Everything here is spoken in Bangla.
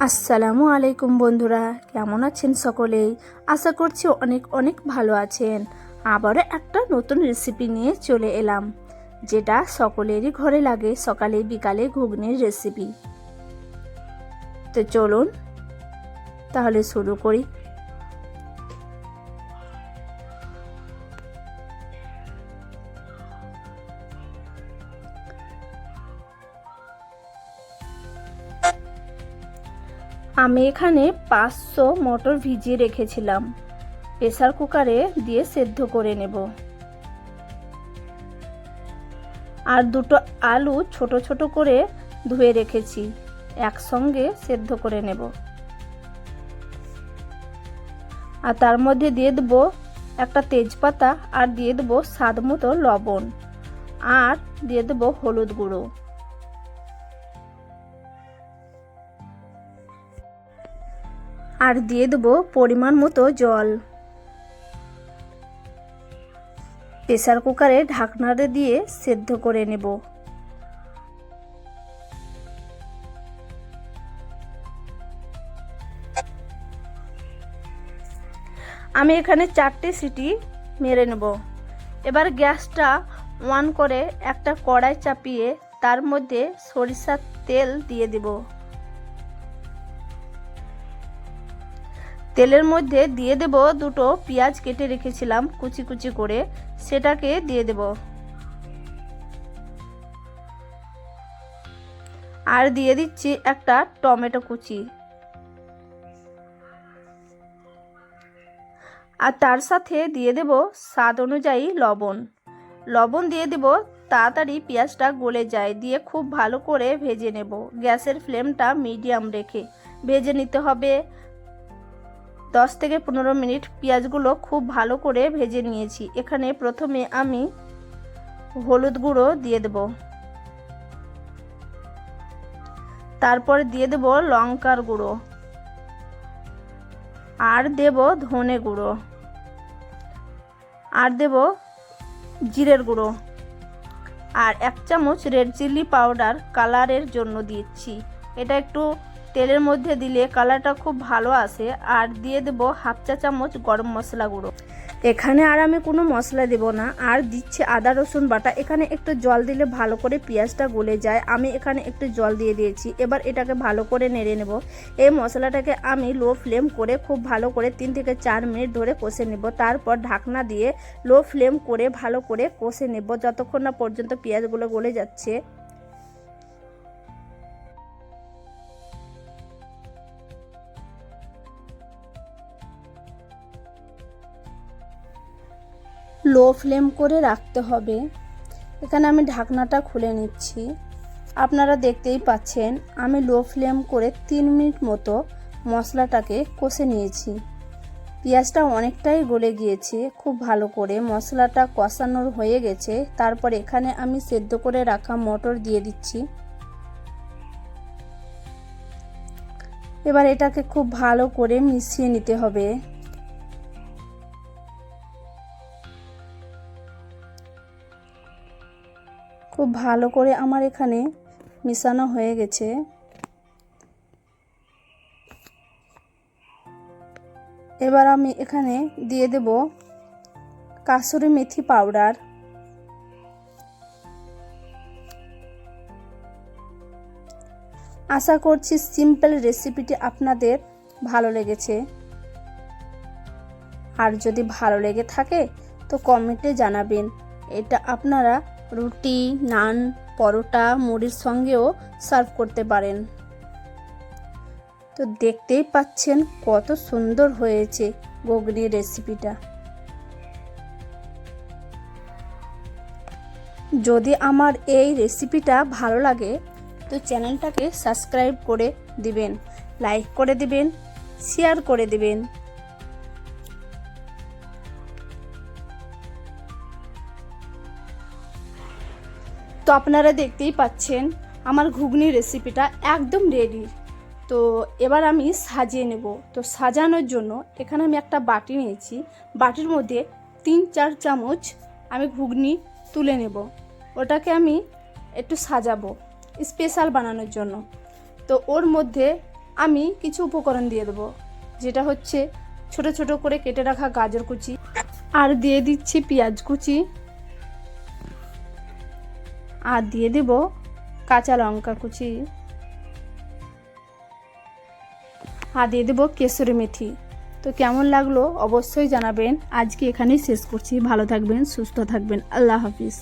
আসসালামু আলাইকুম বন্ধুরা, কেমন আছেন সকলেই? আশা করছি অনেক অনেক ভালো আছেন। আবারও একটা নতুন রেসিপি নিয়ে চলে এলাম, যেটা সকলেরই ঘরে লাগে সকালে বিকালে ঘুগনির রেসিপি। তো চলুন তাহলে শুরু করি। আমি এখানে 500 মটর ভিজিয়ে রেখেছিলাম, প্রেসার কুকারে দিয়ে সেদ্ধ করে নেব। আর দুটো আলু ছোট ছোট করে ধুয়ে রেখেছি, একসঙ্গে সেদ্ধ করে নেব। আর তার মধ্যে দিয়ে দেবো একটা তেজপাতা, আর দিয়ে দেবো স্বাদ মতো লবণ, আর দিয়ে দেবো হলুদ গুঁড়ো, আর দিয়ে দেবো পরিমাণ মতো জল। প্রেসার কুকারে ঢাকনাটা দিয়ে সেদ্ধ করে নেব। আমি এখানে 4টে সিটি মেরে নেব। এবার গ্যাসটা অন করে একটা কড়াই চাপিয়ে তার মধ্যে সরিষার তেল দিয়ে দেব। তেলের মধ্যে দিয়ে দেব দুটো পেঁয়াজ কেটে রেখেছিলাম কুচি কুচি করে, সেটাকে দিয়ে দেব। আর দিয়ে দিচ্ছি একটা টমেটো কুচি, আর তার সাথে দিয়ে দেব স্বাদ অনুযায়ী লবণ দিয়ে দেব। তাড়াতাড়ি পেঁয়াজটা গলে যায়, দিয়ে খুব ভালো করে ভেজে নেব। গ্যাসের ফ্লেমটা মিডিয়াম রেখে ভেজে নিতে হবে। 10 থেকে 15 মিনিট পেঁয়াজগুলো খুব ভালো করে ভেজে নিয়েছি। এখানে প্রথমে আমি হলুদ গুঁড়ো দিয়ে দেব, তারপর দিয়ে দেব লঙ্কার গুঁড়ো, আর দেব ধনে গুঁড়ো, আর দেব জিরের গুঁড়ো, আর 1 চামচ রেড চিলি পাউডার কালারের জন্য দিচ্ছি। এটা একটু তেলের মধ্যে দিলে কালারটা খুব ভালো আসে। আর দিয়ে দেব 1/2 চা চামচ গরম মশলা গুঁড়ো। এখানে আর আমি কোনো মশলা দেব না। আর দিচ্ছি আদা রসুন বাটা। এখানে একটু জল দিলে ভালো করে পেঁয়াজটা গলে যায়, আমি এখানে একটু জল দিয়ে দিয়েছি। এবার এটাকে ভালো করে নেড়ে নেব। এই মশলাটাকে আমি লো ফ্লেম করে খুব ভালো করে 3 থেকে 4 মিনিট ধরে কষে নেব। তারপর ঢাকনা দিয়ে লো ফ্লেম করে ভালো করে কষে নেব যতক্ষণ না পর্যন্ত পেঁয়াজগুলো গলে যাচ্ছে। লো ফ্লেম করে রাখতে হবে। এখানে আমি ঢাকনাটা খুলে নিচ্ছি। আপনারা দেখতেই পাচ্ছেন আমি লো ফ্লেম করে 3 মিনিট মতো মশলাটাকে কষে নিয়েছি। পেঁয়াজটা অনেকটাই গলে গিয়েছে, খুব ভালো করে মশলাটা কষানোর হয়ে গেছে। তারপর এখানে আমি সেদ্ধ করে রাখা মটর দিয়ে দিচ্ছি। এবার এটাকে খুব ভালো করে মিশিয়ে নিতে হবে। খুব ভালো করে আমার এখানে মিশানো হয়ে গেছে। এবার আমি এখানে দিয়ে দেব কাসুরি মেথি পাউডার, আশা করছি সিম্পল রেসিপিটি আপনাদের ভালো লেগেছে। আর যদি ভালো লেগে থাকে তো কমেন্টে জানাবেন। এটা আপনারা রুটি, নান, পরোটা, মুড়ির সঙ্গেও সার্ভ করতে পারেন। তো দেখতেই পাচ্ছেন কত সুন্দর হয়েছে ঘুগনির রেসিপিটা। যদি আমার এই রেসিপিটা ভালো লাগে তো চ্যানেলটাকে সাবস্ক্রাইব করে দিবেন, লাইক করে দিবেন, শেয়ার করে দিবেন। তো আপনারা দেখতেই পাচ্ছেন আমার ঘুগনির রেসিপিটা একদম রেডি। তো এবার আমি সাজিয়ে নেব। তো সাজানোর জন্য এখানে আমি একটা বাটি নিয়েছি, বাটির মধ্যে 3-4 চামচ আমি ঘুগনি তুলে নেব। ওটাকে আমি একটু সাজাবো স্পেশাল বানানোর জন্য। তো ওর মধ্যে আমি কিছু উপকরণ দিয়ে দেবো, যেটা হচ্ছে ছোট ছোট করে কেটে রাখা গাজর কুচি, আর দিয়ে দিচ্ছি পেঁয়াজ কুচি, আর দিয়ে দেব কাঁচা লঙ্কা কুচি, আর দিয়ে দেবো কেসুরি মেথি। তো কেমন লাগলো অবশ্যই জানাবেন। আজকে এখানেই শেষ করছি। ভালো থাকবেন, সুস্থ থাকবেন। আল্লাহ হাফিজ।